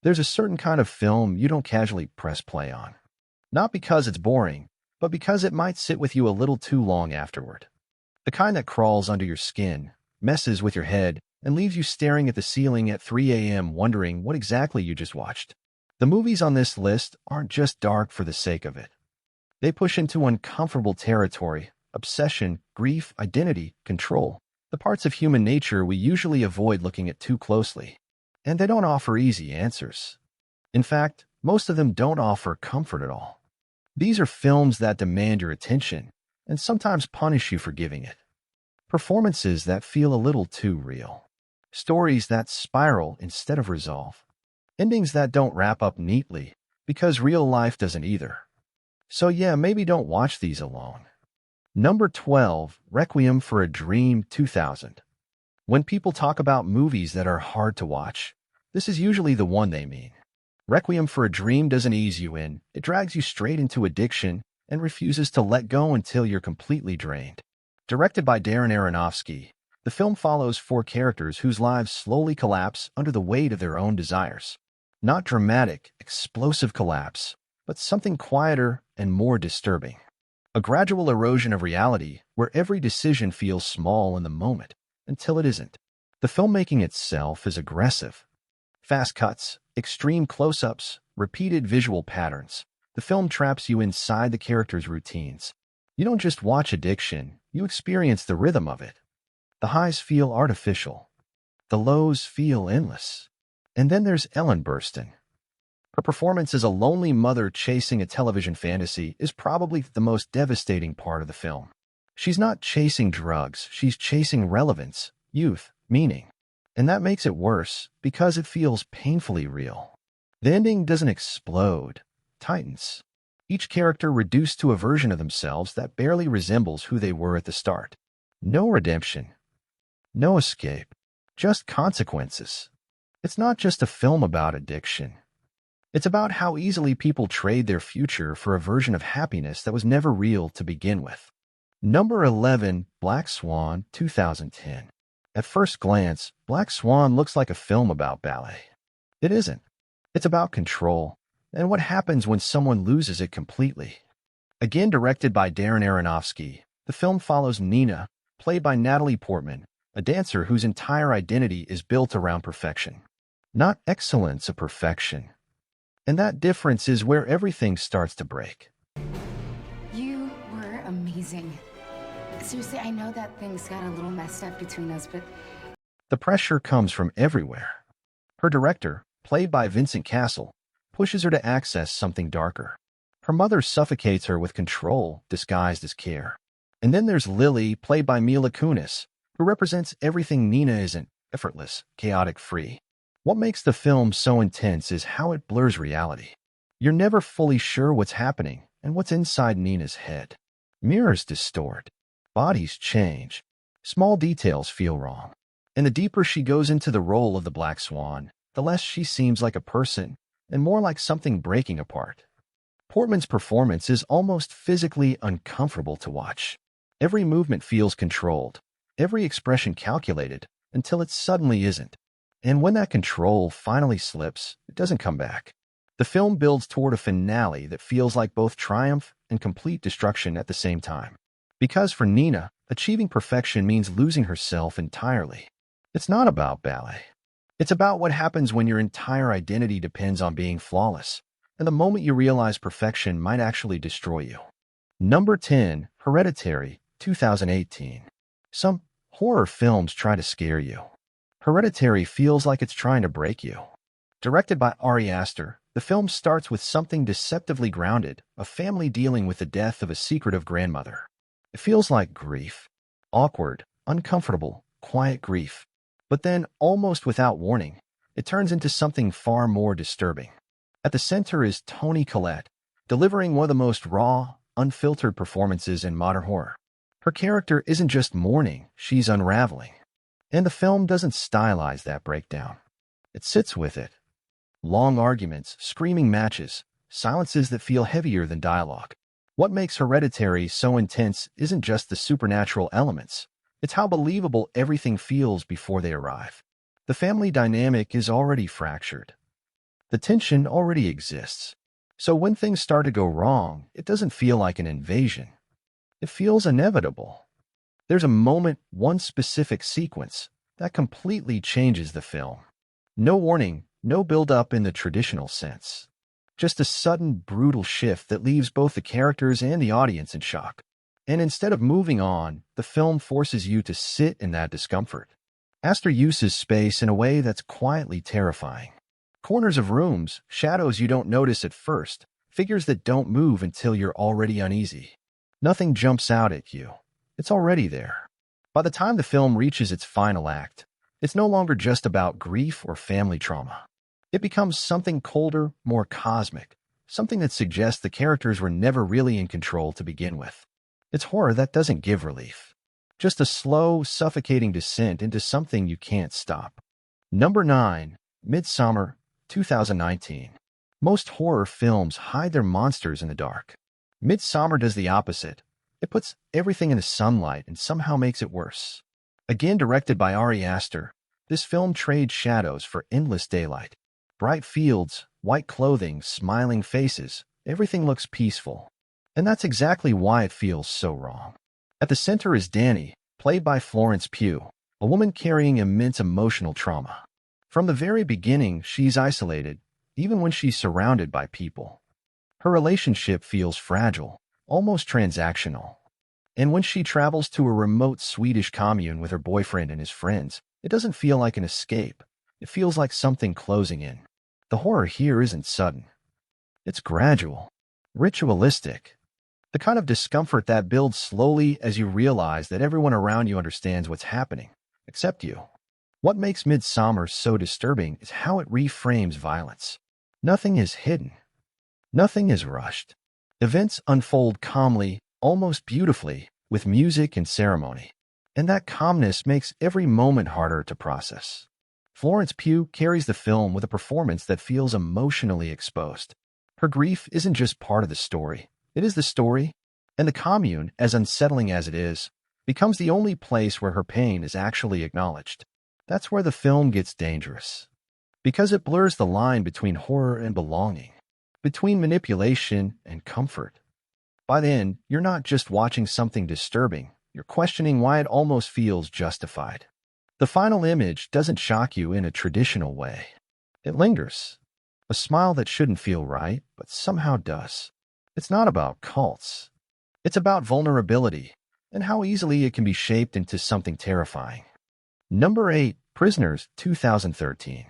There's a certain kind of film you don't casually press play on. Not because it's boring, but because it might sit with you a little too long afterward. The kind that crawls under your skin, messes with your head, and leaves you staring at the ceiling at 3 a.m. wondering what exactly you just watched. The movies on this list aren't just dark for the sake of it. They push into uncomfortable territory, obsession, grief, identity, control, the parts of human nature we usually avoid looking at too closely. And they don't offer easy answers. In fact, most of them don't offer comfort at all. These are films that demand your attention and sometimes punish you for giving it. Performances that feel a little too real. Stories that spiral instead of resolve. Endings that don't wrap up neatly because real life doesn't either. So yeah, maybe don't watch these alone. Number 12, Requiem for a Dream 2000. When people talk about movies that are hard to watch, this is usually the one they mean. Requiem for a Dream doesn't ease you in, it drags you straight into addiction and refuses to let go until you're completely drained. Directed by Darren Aronofsky, the film follows four characters whose lives slowly collapse under the weight of their own desires. Not dramatic, explosive collapse, but something quieter and more disturbing. A gradual erosion of reality where every decision feels small in the moment until it isn't. The filmmaking itself is aggressive. Fast cuts, extreme close-ups, repeated visual patterns. The film traps you inside the characters' routines. You don't just watch addiction, you experience the rhythm of it. The highs feel artificial. The lows feel endless. And then there's Ellen Burstyn. Her performance as a lonely mother chasing a television fantasy is probably the most devastating part of the film. She's not chasing drugs, she's chasing relevance, youth, meaning. And that makes it worse because it feels painfully real. The ending doesn't explode, tightens. Each character reduced to a version of themselves that barely resembles who they were at the start. No redemption. No escape. Just consequences. It's not just a film about addiction. It's about how easily people trade their future for a version of happiness that was never real to begin with. Number 11, Black Swan, 2010. At first glance, Black Swan looks like a film about ballet. It isn't. It's about control and what happens when someone loses it completely. Again directed by Darren Aronofsky, the film follows Nina, played by Natalie Portman, a dancer whose entire identity is built around perfection. Not excellence, a perfection. And that difference is where everything starts to break. You were amazing. Seriously, I know that things got a little messed up between us, but... The pressure comes from everywhere. Her director, played by Vincent Cassel, pushes her to access something darker. Her mother suffocates her with control disguised as care. And then there's Lily, played by Mila Kunis, who represents everything Nina isn't: effortless, chaotic, free. What makes the film so intense is how it blurs reality. You're never fully sure what's happening and what's inside Nina's head. Mirrors distort. Bodies change. Small details feel wrong. And the deeper she goes into the role of the Black Swan, the less she seems like a person and more like something breaking apart. Portman's performance is almost physically uncomfortable to watch. Every movement feels controlled, every expression calculated, until it suddenly isn't. And when that control finally slips, it doesn't come back. The film builds toward a finale that feels like both triumph and complete destruction at the same time. Because for Nina, achieving perfection means losing herself entirely. It's not about ballet. It's about what happens when your entire identity depends on being flawless, and the moment you realize perfection might actually destroy you. Number 10, Hereditary, 2018. Some horror films try to scare you. Hereditary feels like it's trying to break you. Directed by Ari Aster, the film starts with something deceptively grounded, a family dealing with the death of a secretive grandmother. It feels like grief. Awkward, uncomfortable, quiet grief. But then, almost without warning, it turns into something far more disturbing. At the center is Toni Collette, delivering one of the most raw, unfiltered performances in modern horror. Her character isn't just mourning, she's unraveling. And the film doesn't stylize that breakdown. It sits with it. Long arguments, screaming matches, silences that feel heavier than dialogue. What makes Hereditary so intense isn't just the supernatural elements. It's how believable everything feels before they arrive. The family dynamic is already fractured. The tension already exists. So when things start to go wrong, it doesn't feel like an invasion. It feels inevitable. There's a moment, one specific sequence, that completely changes the film. No warning, no build-up in the traditional sense. Just a sudden, brutal shift that leaves both the characters and the audience in shock. And instead of moving on, the film forces you to sit in that discomfort. Aster uses space in a way that's quietly terrifying. Corners of rooms, shadows you don't notice at first, figures that don't move until you're already uneasy. Nothing jumps out at you. It's already there. By the time the film reaches its final act, it's no longer just about grief or family trauma. It becomes something colder, more cosmic, something that suggests the characters were never really in control to begin with. It's horror that doesn't give relief. Just a slow, suffocating descent into something you can't stop. Number 9. Midsommar, 2019. Most horror films hide their monsters in the dark. Midsommar does the opposite. It puts everything in the sunlight and somehow makes it worse. Again directed by Ari Aster, this film trades shadows for endless daylight. Bright fields, white clothing, smiling faces, everything looks peaceful. And that's exactly why it feels so wrong. At the center is Dani, played by Florence Pugh, a woman carrying immense emotional trauma. From the very beginning, she's isolated, even when she's surrounded by people. Her relationship feels fragile, almost transactional. And when she travels to a remote Swedish commune with her boyfriend and his friends, it doesn't feel like an escape. It feels like something closing in. The horror here isn't sudden. It's gradual, ritualistic. The kind of discomfort that builds slowly as you realize that everyone around you understands what's happening, except you. What makes Midsommar so disturbing is how it reframes violence. Nothing is hidden. Nothing is rushed. Events unfold calmly, almost beautifully, with music and ceremony. And that calmness makes every moment harder to process. Florence Pugh carries the film with a performance that feels emotionally exposed. Her grief isn't just part of the story. It is the story, and the commune, as unsettling as it is, becomes the only place where her pain is actually acknowledged. That's where the film gets dangerous. Because it blurs the line between horror and belonging, between manipulation and comfort. By the end, you're not just watching something disturbing, you're questioning why it almost feels justified. The final image doesn't shock you in a traditional way. It lingers. A smile that shouldn't feel right, but somehow does. It's not about cults. It's about vulnerability and how easily it can be shaped into something terrifying. Number 8. Prisoners, 2013.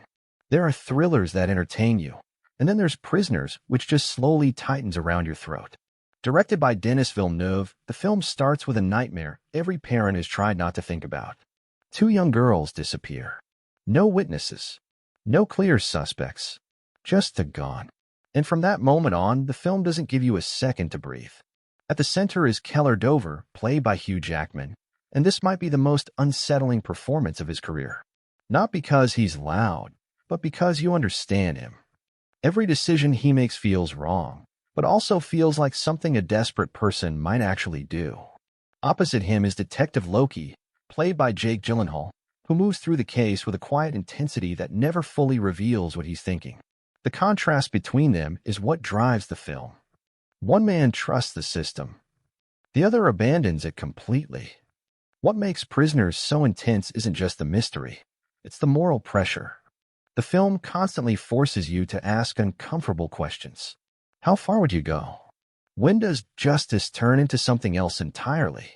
There are thrillers that entertain you, and then there's Prisoners, which just slowly tightens around your throat. Directed by Denis Villeneuve, the film starts with a nightmare every parent has tried not to think about. 2 young girls disappear. No witnesses. No clear suspects. Just a gone. And from that moment on, the film doesn't give you a second to breathe. At the center is Keller Dover, played by Hugh Jackman, and this might be the most unsettling performance of his career. Not because he's loud, but because you understand him. Every decision he makes feels wrong, but also feels like something a desperate person might actually do. Opposite him is Detective Loki, played by Jake Gyllenhaal, who moves through the case with a quiet intensity that never fully reveals what he's thinking. The contrast between them is what drives the film. One man trusts the system. The other abandons it completely. What makes Prisoners so intense isn't just the mystery. It's the moral pressure. The film constantly forces you to ask uncomfortable questions. How far would you go? When does justice turn into something else entirely?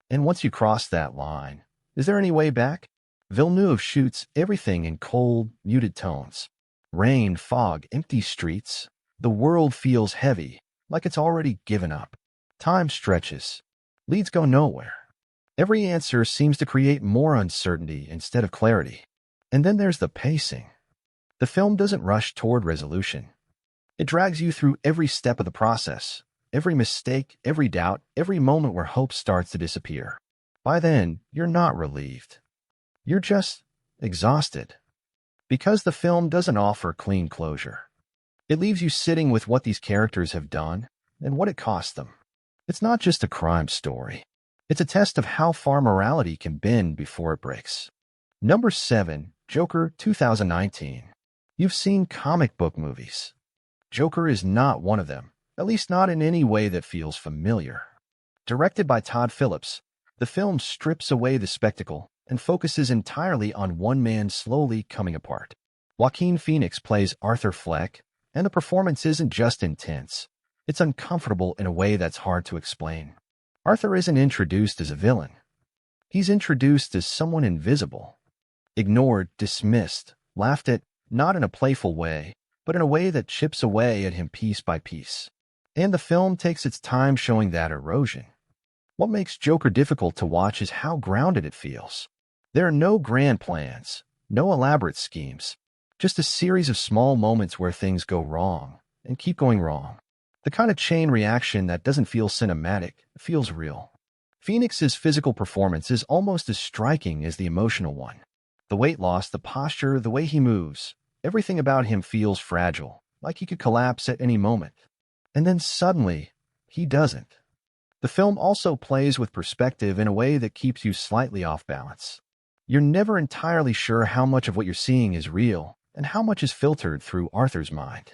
And once you cross that line, is there any way back? Villeneuve shoots everything in cold, muted tones. Rain, fog, empty streets. The world feels heavy, like it's already given up. Time stretches. Leads go nowhere. Every answer seems to create more uncertainty instead of clarity. And then there's the pacing. The film doesn't rush toward resolution. It drags you through every step of the process, every mistake, every doubt, every moment where hope starts to disappear. By then, you're not relieved. You're just exhausted. Because the film doesn't offer clean closure. It leaves you sitting with what these characters have done and what it cost them. It's not just a crime story. It's a test of how far morality can bend before it breaks. Number 7. Joker, 2019. You've seen comic book movies. Joker is not one of them, at least not in any way that feels familiar. Directed by Todd Phillips, the film strips away the spectacle and focuses entirely on one man slowly coming apart. Joaquin Phoenix plays Arthur Fleck, and the performance isn't just intense. It's uncomfortable in a way that's hard to explain. Arthur isn't introduced as a villain. He's introduced as someone invisible. Ignored, dismissed, laughed at, not in a playful way, but in a way that chips away at him piece by piece. And the film takes its time showing that erosion. What makes Joker difficult to watch is how grounded it feels. There are no grand plans, no elaborate schemes, just a series of small moments where things go wrong and keep going wrong. The kind of chain reaction that doesn't feel cinematic, it feels real. Phoenix's physical performance is almost as striking as the emotional one. The weight loss, the posture, the way he moves, everything about him feels fragile, like he could collapse at any moment. And then suddenly, he doesn't. The film also plays with perspective in a way that keeps you slightly off balance. You're never entirely sure how much of what you're seeing is real and how much is filtered through Arthur's mind.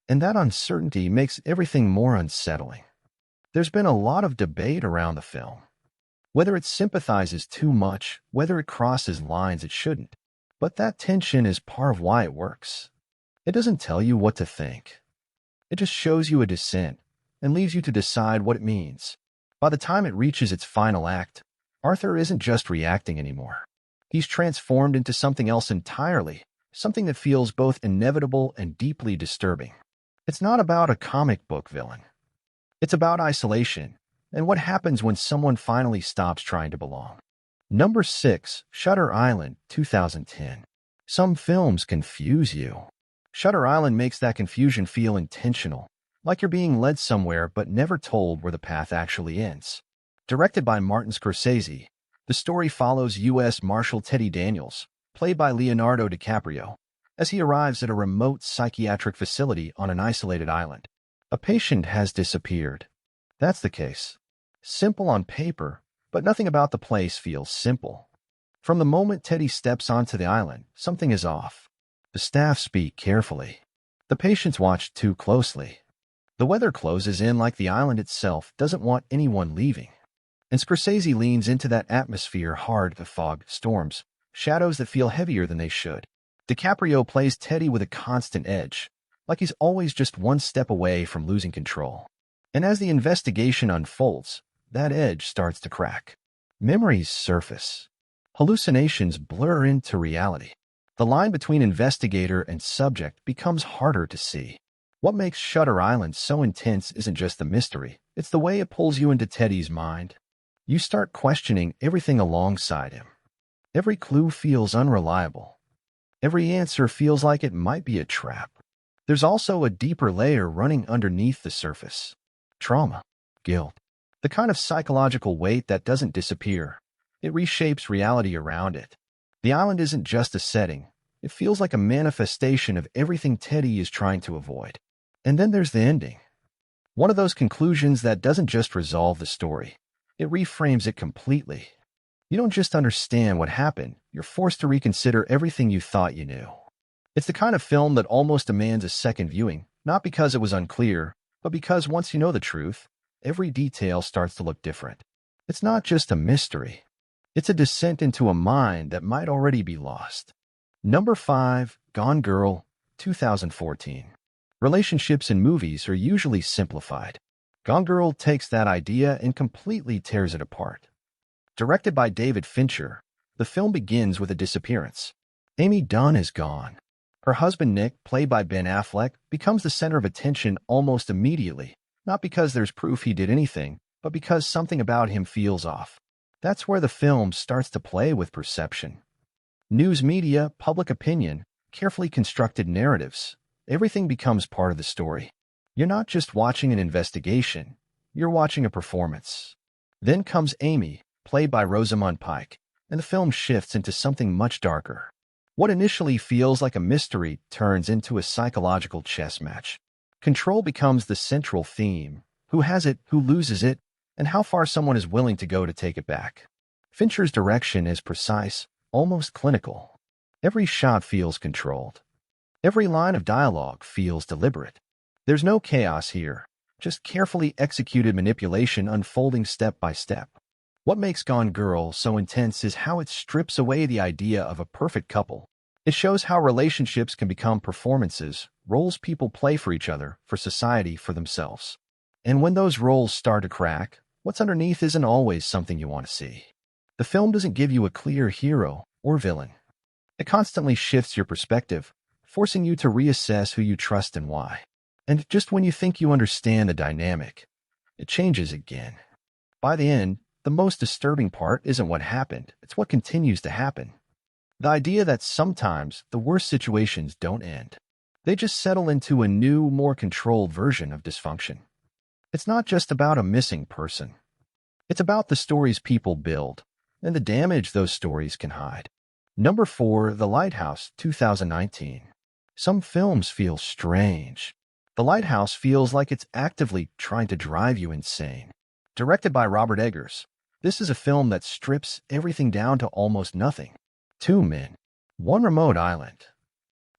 And that uncertainty makes everything more unsettling. There's been a lot of debate around the film. Whether it sympathizes too much, whether it crosses lines it shouldn't. But that tension is part of why it works. It doesn't tell you what to think. It just shows you a descent and leaves you to decide what it means. By the time it reaches its final act, Arthur isn't just reacting anymore. He's transformed into something else entirely, something that feels both inevitable and deeply disturbing. It's not about a comic book villain. It's about isolation and what happens when someone finally stops trying to belong. Number 6, Shutter Island, 2010. Some films confuse you. Shutter Island makes that confusion feel intentional, like you're being led somewhere but never told where the path actually ends. Directed by Martin Scorsese, the story follows U.S. Marshal Teddy Daniels, played by Leonardo DiCaprio, as he arrives at a remote psychiatric facility on an isolated island. A patient has disappeared. That's the case. Simple on paper, but nothing about the place feels simple. From the moment Teddy steps onto the island, something is off. The staff speak carefully. The patients watch too closely. The weather closes in like the island itself doesn't want anyone leaving. And Scorsese leans into that atmosphere hard: the fog, storms, shadows that feel heavier than they should. DiCaprio plays Teddy with a constant edge, like he's always just one step away from losing control. And as the investigation unfolds, that edge starts to crack. Memories surface. Hallucinations blur into reality. The line between investigator and subject becomes harder to see. What makes Shutter Island so intense isn't just the mystery, it's the way it pulls you into Teddy's mind. You start questioning everything alongside him. Every clue feels unreliable. Every answer feels like it might be a trap. There's also a deeper layer running underneath the surface. Trauma, guilt, the kind of psychological weight that doesn't disappear. It reshapes reality around it. The island isn't just a setting. It feels like a manifestation of everything Teddy is trying to avoid. And then there's the ending. One of those conclusions that doesn't just resolve the story. It reframes it completely. You don't just understand what happened. You're forced to reconsider everything you thought you knew. It's the kind of film that almost demands a second viewing, not because it was unclear, but because once you know the truth, every detail starts to look different. It's not just a mystery. It's a descent into a mind that might already be lost. Number 5, Gone Girl, 2014. Relationships in movies are usually simplified. Gone Girl takes that idea and completely tears it apart. Directed by David Fincher, the film begins with a disappearance. Amy Dunn is gone. Her husband Nick, played by Ben Affleck, becomes the center of attention almost immediately, not because there's proof he did anything, but because something about him feels off. That's where the film starts to play with perception. News media, public opinion, carefully constructed narratives, everything becomes part of the story. You're not just watching an investigation, you're watching a performance. Then comes Amy, played by Rosamund Pike, and the film shifts into something much darker. What initially feels like a mystery turns into a psychological chess match. Control becomes the central theme. Who has it, who loses it, and how far someone is willing to go to take it back. Fincher's direction is precise, almost clinical. Every shot feels controlled. Every line of dialogue feels deliberate. There's no chaos here, just carefully executed manipulation unfolding step by step. What makes Gone Girl so intense is how it strips away the idea of a perfect couple. It shows how relationships can become performances, roles people play for each other, for society, for themselves. And when those roles start to crack, what's underneath isn't always something you want to see. The film doesn't give you a clear hero or villain. It constantly shifts your perspective, forcing you to reassess who you trust and why. And just when you think you understand the dynamic, it changes again. By the end, the most disturbing part isn't what happened, it's what continues to happen. The idea that sometimes the worst situations don't end. They just settle into a new, more controlled version of dysfunction. It's not just about a missing person. It's about the stories people build and the damage those stories can hide. Number 4, The Lighthouse, 2019. Some films feel strange. The Lighthouse feels like it's actively trying to drive you insane. Directed by Robert Eggers, this is a film that strips everything down to almost nothing. 2 men, one remote island,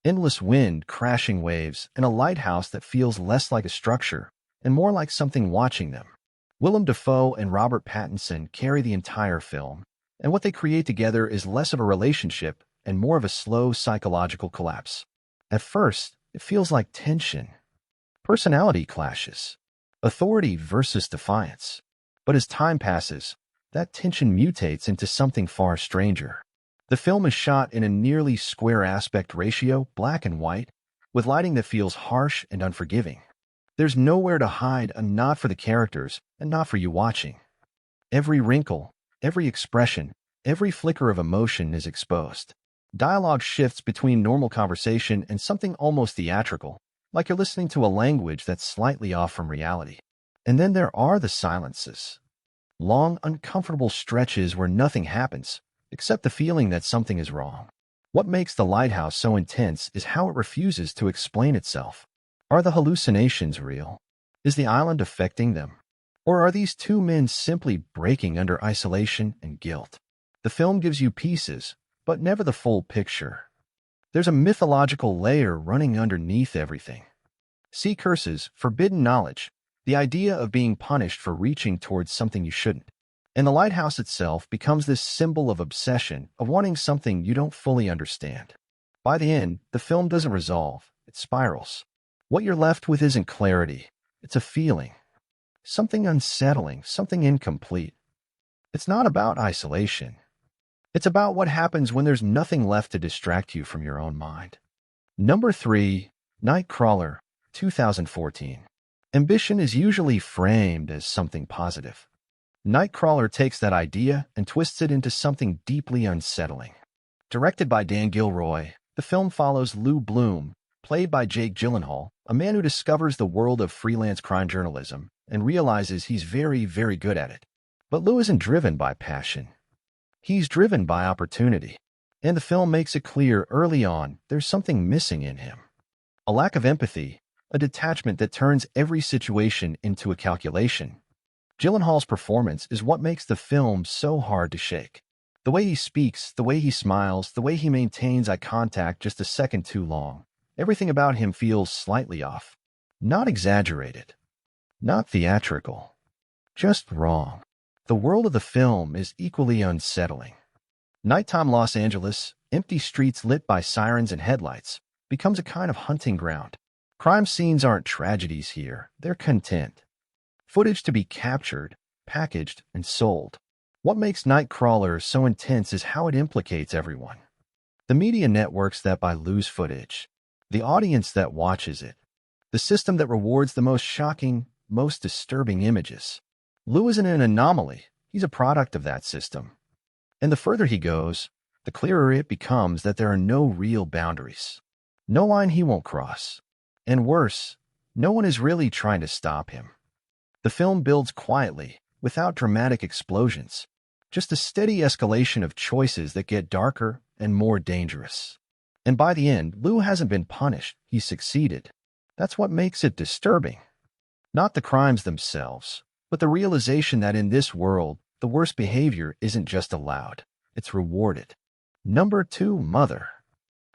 endless wind, crashing waves, and a lighthouse that feels less like a structure and more like something watching them. Willem Dafoe and Robert Pattinson carry the entire film, and what they create together is less of a relationship and more of a slow psychological collapse. At first, it feels like tension, personality clashes, authority versus defiance. But as time passes, that tension mutates into something far stranger. The film is shot in a nearly square aspect ratio, black and white, with lighting that feels harsh and unforgiving. There's nowhere to hide, and not for the characters, and not for you watching. Every wrinkle, every expression, every flicker of emotion is exposed. Dialogue shifts between normal conversation and something almost theatrical, like you're listening to a language that's slightly off from reality. And then there are the silences. Long, uncomfortable stretches where nothing happens, except the feeling that something is wrong. What makes The Lighthouse so intense is how it refuses to explain itself. Are the hallucinations real? Is the island affecting them? Or are these 2 men simply breaking under isolation and guilt? The film gives you pieces, but never the full picture. There's a mythological layer running underneath everything. See curses, forbidden knowledge, the idea of being punished for reaching towards something you shouldn't. And the lighthouse itself becomes this symbol of obsession, of wanting something you don't fully understand. By the end, the film doesn't resolve, it spirals. What you're left with isn't clarity, it's a feeling. Something unsettling, something incomplete. It's not about isolation. It's about what happens when there's nothing left to distract you from your own mind. Number 3, Nightcrawler, 2014. Ambition is usually framed as something positive. Nightcrawler takes that idea and twists it into something deeply unsettling. Directed by Dan Gilroy, the film follows Lou Bloom, played by Jake Gyllenhaal, a man who discovers the world of freelance crime journalism and realizes he's very, very good at it. But Lou isn't driven by passion. He's driven by opportunity. And the film makes it clear early on there's something missing in him. A lack of empathy, a detachment that turns every situation into a calculation. Gyllenhaal's performance is what makes the film so hard to shake. The way he speaks, the way he smiles, the way he maintains eye contact just a second too long. Everything about him feels slightly off. Not exaggerated. Not theatrical. Just wrong. The world of the film is equally unsettling. Nighttime Los Angeles, empty streets lit by sirens and headlights, becomes a kind of hunting ground. Crime scenes aren't tragedies here, they're content. Footage to be captured, packaged, and sold. What makes Nightcrawler so intense is how it implicates everyone. The media networks that buy Lou's footage, the audience that watches it, the system that rewards the most shocking, most disturbing images. Lou isn't an anomaly, he's a product of that system. And the further he goes, the clearer it becomes that there are no real boundaries. No line he won't cross. And worse, no one is really trying to stop him. The film builds quietly, without dramatic explosions. Just a steady escalation of choices that get darker and more dangerous. And by the end, Lou hasn't been punished, he's succeeded. That's what makes it disturbing. Not the crimes themselves, but the realization that in this world, the worst behavior isn't just allowed, it's rewarded. Number 2, Mother,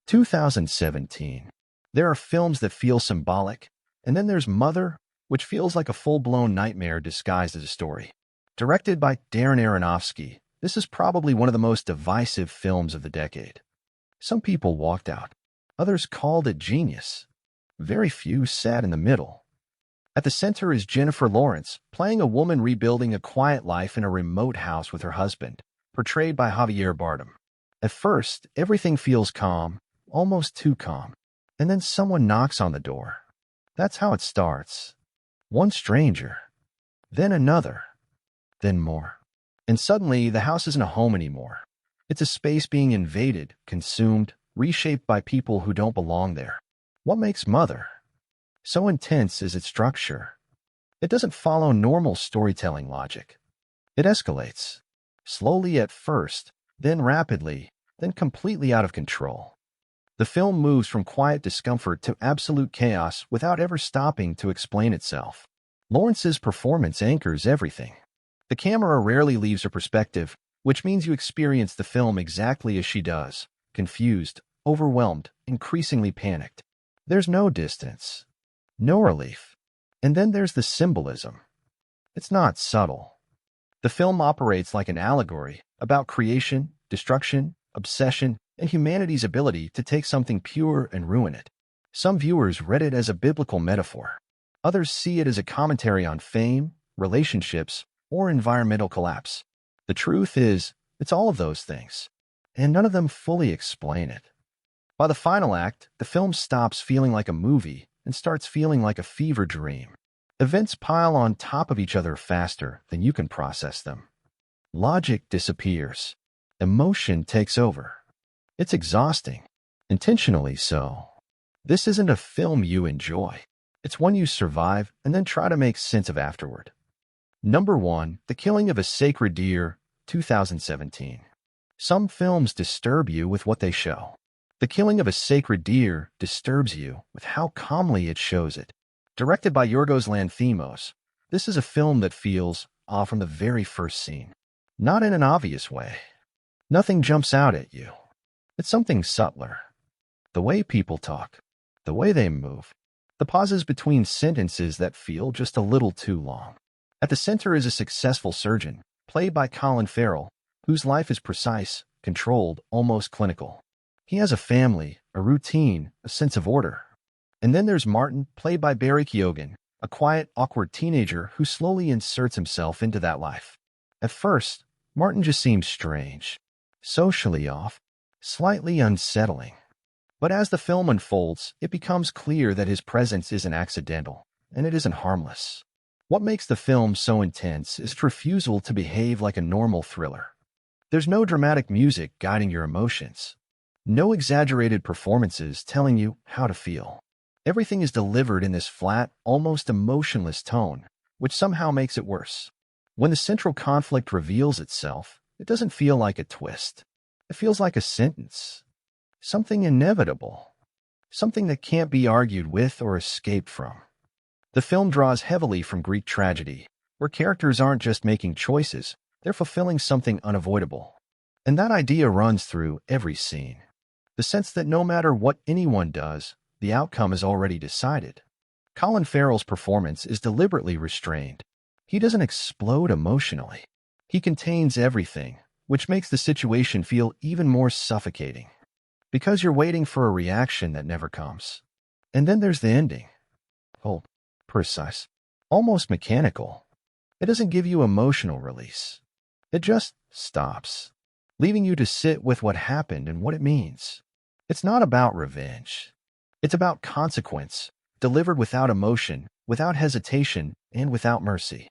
2017. There are films that feel symbolic, and then there's Mother, which feels like a full-blown nightmare disguised as a story. Directed by Darren Aronofsky, this is probably one of the most divisive films of the decade. Some people walked out. Others called it genius. Very few sat in the middle. At the center is Jennifer Lawrence, playing a woman rebuilding a quiet life in a remote house with her husband, portrayed by Javier Bardem. At first, everything feels calm, almost too calm. And then someone knocks on the door. That's how it starts. One stranger, then another, then more. And suddenly, the house isn't a home anymore. It's a space being invaded, consumed, reshaped by people who don't belong there. What makes Mother so intense is its structure. It doesn't follow normal storytelling logic. It escalates, slowly at first, then rapidly, then completely out of control. The film moves from quiet discomfort to absolute chaos without ever stopping to explain itself. Lawrence's performance anchors everything. The camera rarely leaves her perspective, which means you experience the film exactly as she does, confused, overwhelmed, increasingly panicked. There's no distance, no relief. And then there's the symbolism. It's not subtle. The film operates like an allegory about creation, destruction, obsession, and humanity's ability to take something pure and ruin it. Some viewers read it as a biblical metaphor. Others see it as a commentary on fame, relationships, or environmental collapse. The truth is, it's all of those things, and none of them fully explain it. By the final act, the film stops feeling like a movie and starts feeling like a fever dream. Events pile on top of each other faster than you can process them. Logic disappears. Emotion takes over. It's exhausting, intentionally so. This isn't a film you enjoy. It's one you survive and then try to make sense of afterward. Number 1, The Killing of a Sacred Deer, 2017. Some films disturb you with what they show. The Killing of a Sacred Deer disturbs you with how calmly it shows it. Directed by Yorgos Lanthimos, this is a film that feels off from the very first scene. Not in an obvious way. Nothing jumps out at you. It's something subtler. The way people talk, the way they move, the pauses between sentences that feel just a little too long. At the center is a successful surgeon, played by Colin Farrell, whose life is precise, controlled, almost clinical. He has a family, a routine, a sense of order. And then there's Martin, played by Barry Keoghan, a quiet, awkward teenager who slowly inserts himself into that life. At first, Martin just seems strange, socially off, slightly unsettling. But as the film unfolds, it becomes clear that his presence isn't accidental, and it isn't harmless. What makes the film so intense is its refusal to behave like a normal thriller. There's no dramatic music guiding your emotions. No exaggerated performances telling you how to feel. Everything is delivered in this flat, almost emotionless tone, which somehow makes it worse. When the central conflict reveals itself, it doesn't feel like a twist. It feels like a sentence. Something inevitable. Something that can't be argued with or escaped from. The film draws heavily from Greek tragedy, where characters aren't just making choices, they're fulfilling something unavoidable. And that idea runs through every scene. The sense that no matter what anyone does, the outcome is already decided. Colin Farrell's performance is deliberately restrained. He doesn't explode emotionally. He contains everything, which makes the situation feel even more suffocating. Because you're waiting for a reaction that never comes. And then there's the ending. Cold, precise, almost mechanical. It doesn't give you emotional release. It just stops, leaving you to sit with what happened and what it means. It's not about revenge. It's about consequence, delivered without emotion, without hesitation, and without mercy.